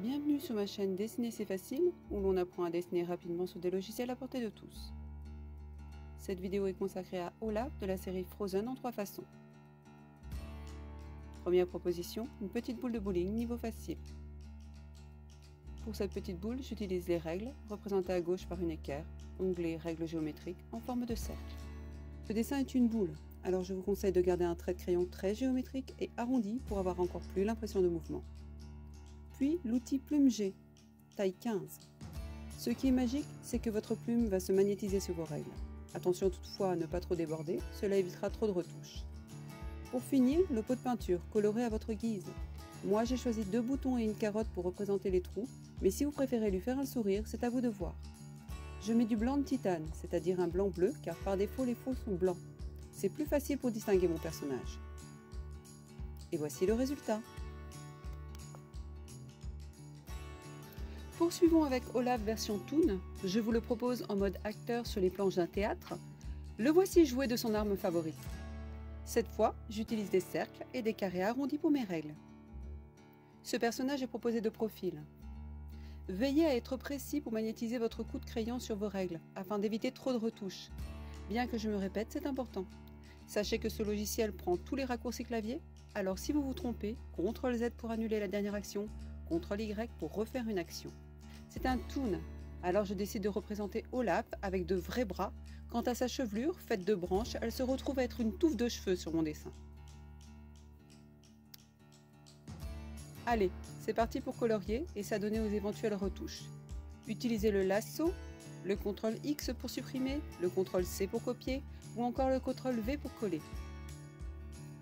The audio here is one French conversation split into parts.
Bienvenue sur ma chaîne Dessiner c'est facile, où l'on apprend à dessiner rapidement sur des logiciels à portée de tous. Cette vidéo est consacrée à Olaf de la série Frozen en 3 façons. Première proposition, une petite boule de bowling niveau facile. Pour cette petite boule, j'utilise les règles, représentées à gauche par une équerre, onglet règles géométriques en forme de cercle. Ce dessin est une boule, alors je vous conseille de garder un trait de crayon très géométrique et arrondi pour avoir encore plus l'impression de mouvement. Puis l'outil plume G, taille 15. Ce qui est magique, c'est que votre plume va se magnétiser sur vos règles. Attention toutefois à ne pas trop déborder, cela évitera trop de retouches. Pour finir, le pot de peinture, coloré à votre guise. Moi j'ai choisi 2 boutons et une carotte pour représenter les trous, mais si vous préférez lui faire un sourire, c'est à vous de voir. Je mets du blanc de titane, c'est-à-dire un blanc bleu, car par défaut les faux sont blancs. C'est plus facile pour distinguer mon personnage. Et voici le résultat. Poursuivons avec Olaf version Toon. Je vous le propose en mode acteur sur les planches d'un théâtre. Le voici jouer de son arme favorite. Cette fois, j'utilise des cercles et des carrés arrondis pour mes règles. Ce personnage est proposé de profil. Veillez à être précis pour magnétiser votre coup de crayon sur vos règles, afin d'éviter trop de retouches. Bien que je me répète, c'est important. Sachez que ce logiciel prend tous les raccourcis clavier, alors si vous vous trompez, CTRL Z pour annuler la dernière action, CTRL Y pour refaire une action. C'est un toon, alors je décide de représenter Olaf avec de vrais bras. Quant à sa chevelure, faite de branches, elle se retrouve à être une touffe de cheveux sur mon dessin. Allez, c'est parti pour colorier et s'adonner aux éventuelles retouches. Utilisez le lasso, le CTRL X pour supprimer, le CTRL C pour copier ou encore le CTRL V pour coller.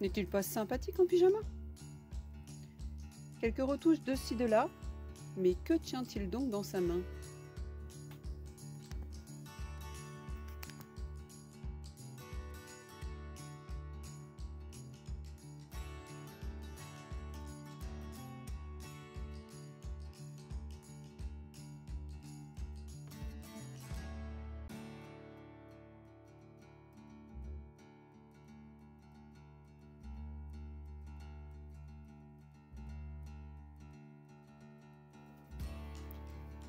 N'est-il pas sympathique en pyjama? Quelques retouches de ci de là, mais que tient-il donc dans sa main?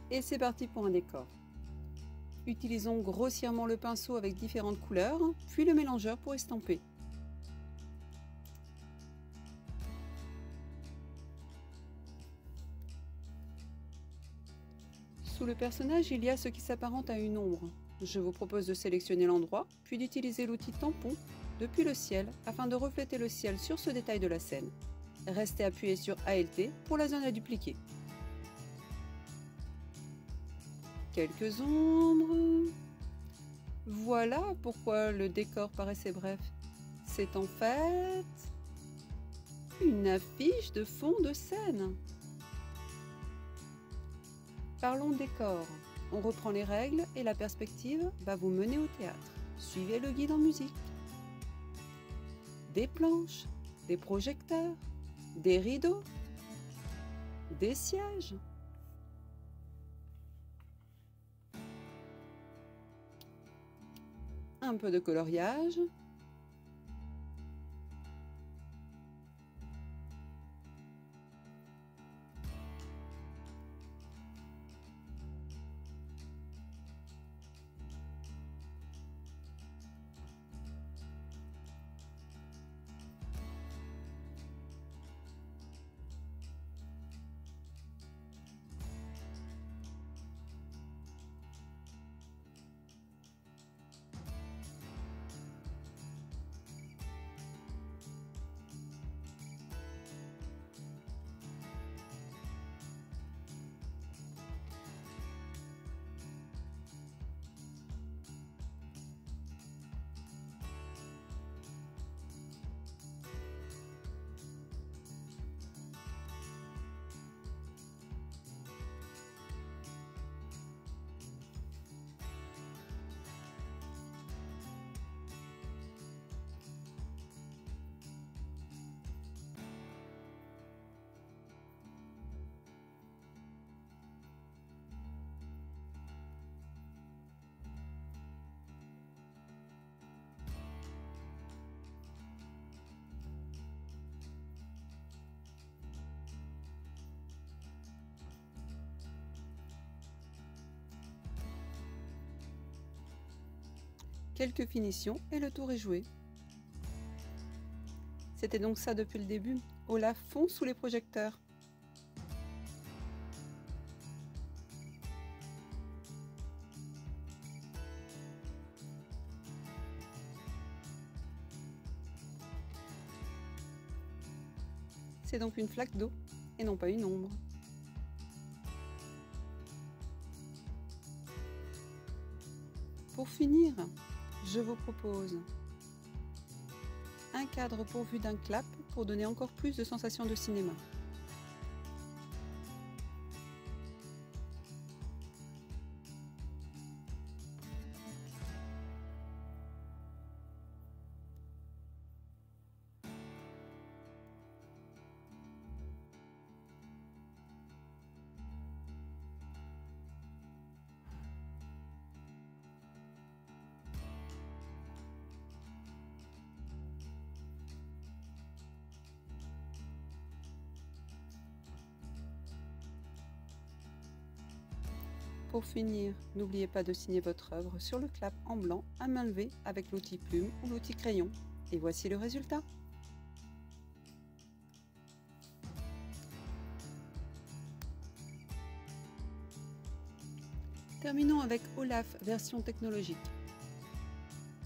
Et c'est parti pour un décor. Utilisons grossièrement le pinceau avec différentes couleurs, puis le mélangeur pour estamper. Sous le personnage, il y a ce qui s'apparente à une ombre. Je vous propose de sélectionner l'endroit, puis d'utiliser l'outil tampon depuis le ciel afin de refléter le ciel sur ce détail de la scène. Restez appuyé sur ALT pour la zone à dupliquer. Quelques ombres. Voilà pourquoi le décor paraissait bref. C'est en fait une affiche de fond de scène. Parlons décor. On reprend les règles et la perspective va vous mener au théâtre. Suivez le guide en musique. Des planches, des projecteurs, des rideaux, des sièges. Un peu de coloriage. Quelques finitions et le tour est joué. C'était donc ça depuis le début. Olaf fond sous les projecteurs. C'est donc une flaque d'eau et non pas une ombre. Pour finir, je vous propose un cadre pourvu d'un clap pour donner encore plus de sensations de cinéma. Pour finir, n'oubliez pas de signer votre œuvre sur le clap en blanc à main levée avec l'outil plume ou l'outil crayon. Et voici le résultat. Terminons avec Olaf version technologique.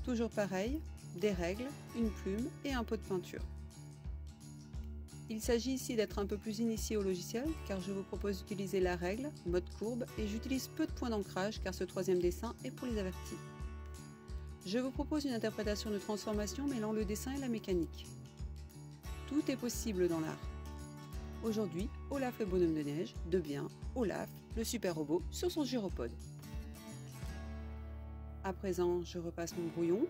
Toujours pareil, des règles, une plume et un pot de peinture. Il s'agit ici d'être un peu plus initié au logiciel car je vous propose d'utiliser la règle, mode courbe et j'utilise peu de points d'ancrage car ce troisième dessin est pour les avertis. Je vous propose une interprétation de transformation mêlant le dessin et la mécanique. Tout est possible dans l'art. Aujourd'hui, Olaf le bonhomme de neige devient Olaf le super robot sur son gyropode. À présent, je repasse mon brouillon.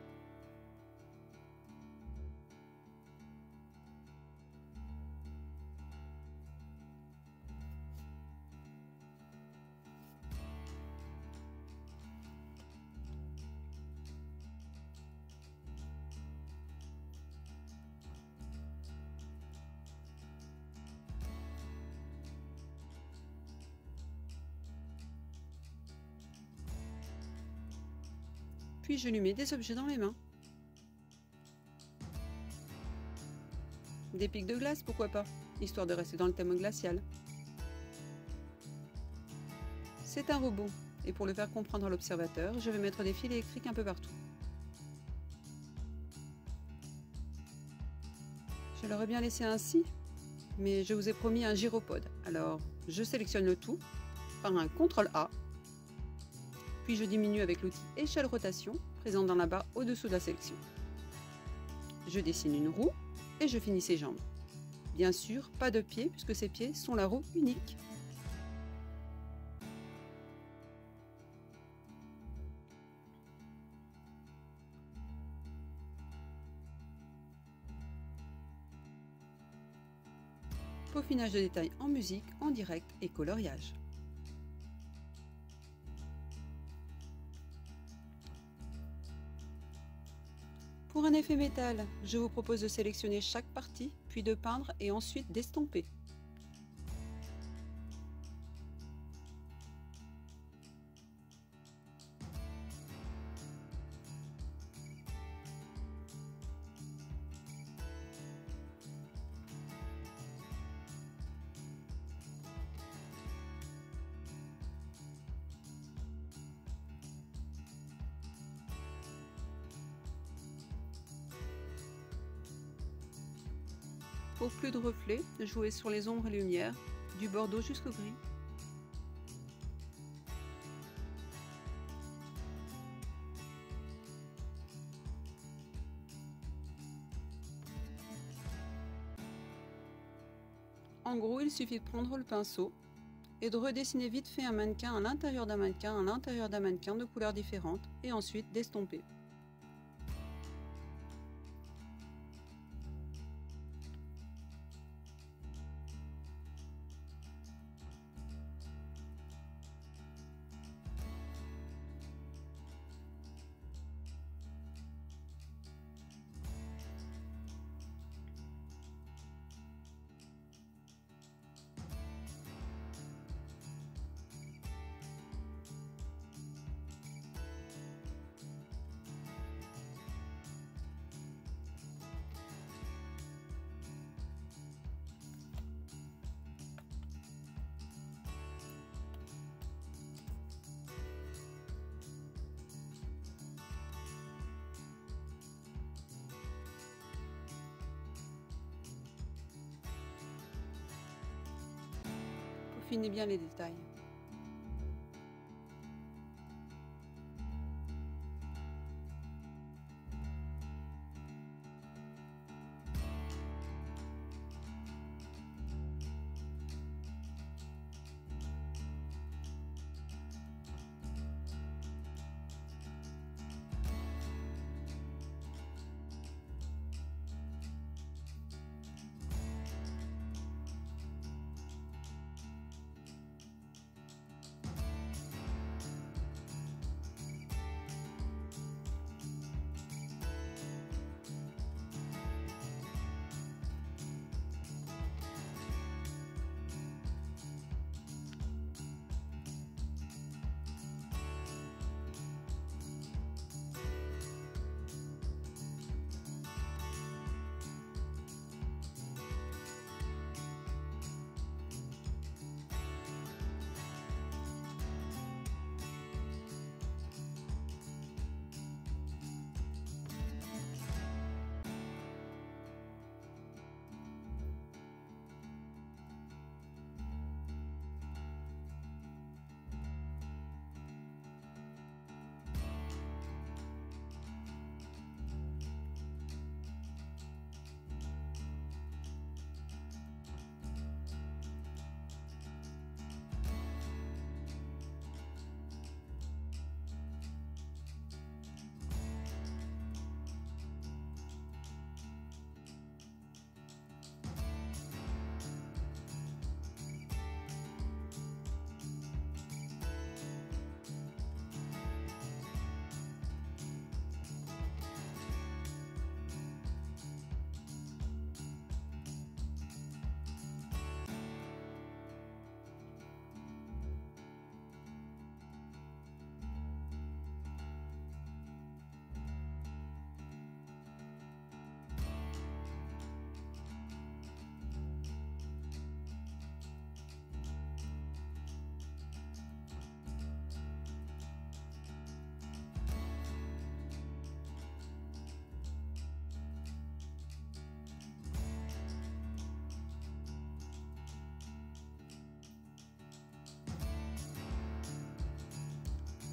Puis je lui mets des objets dans les mains. Des pics de glace, pourquoi pas, histoire de rester dans le thème glacial. C'est un robot, et pour le faire comprendre à l'observateur, je vais mettre des fils électriques un peu partout. Je l'aurais bien laissé ainsi, mais je vous ai promis un gyropode, alors je sélectionne le tout par un CTRL-A, puis je diminue avec l'outil échelle rotation présent dans la barre au-dessous de la sélection. Je dessine une roue et je finis ses jambes. Bien sûr, pas de pieds puisque ces pieds sont la roue unique. Peaufinage de détails en musique, en direct et coloriage. Pour un effet métal, je vous propose de sélectionner chaque partie, puis de peindre et ensuite d'estomper. Pour plus de reflets, jouez sur les ombres et lumières, du bordeaux jusqu'au gris. En gros, il suffit de prendre le pinceau et de redessiner vite fait un mannequin à l'intérieur d'un mannequin, à l'intérieur d'un mannequin de couleurs différentes, et ensuite d'estomper. Affinez bien les détails.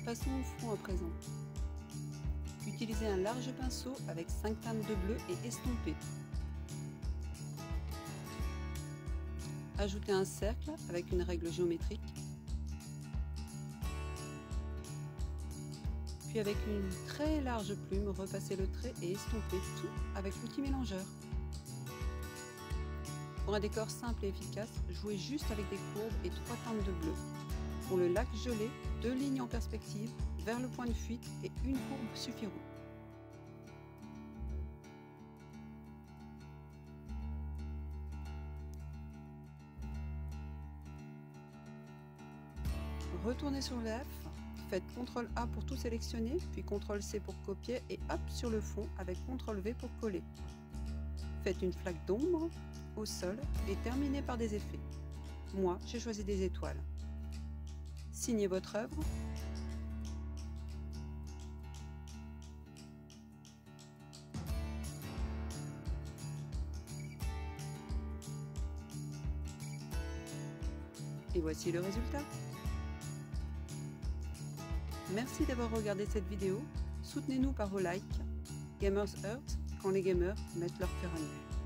Passons au front à présent. Utilisez un large pinceau avec 5 teintes de bleu et estompez. Ajoutez un cercle avec une règle géométrique. Puis avec une très large plume, repassez le trait et estompez tout avec l'outil mélangeur. Pour un décor simple et efficace, jouez juste avec des courbes et 3 teintes de bleu. Pour le lac gelé, 2 lignes en perspective vers le point de fuite et une courbe suffiront. Retournez sur le F, faites CTRL A pour tout sélectionner, puis CTRL C pour copier et hop sur le fond avec CTRL V pour coller. Faites une flaque d'ombre au sol et terminez par des effets. Moi, j'ai choisi des étoiles. Signez votre œuvre. Et voici le résultat. Merci d'avoir regardé cette vidéo. Soutenez-nous par vos likes. Gamers Earth, quand les gamers mettent leur cœur à nu.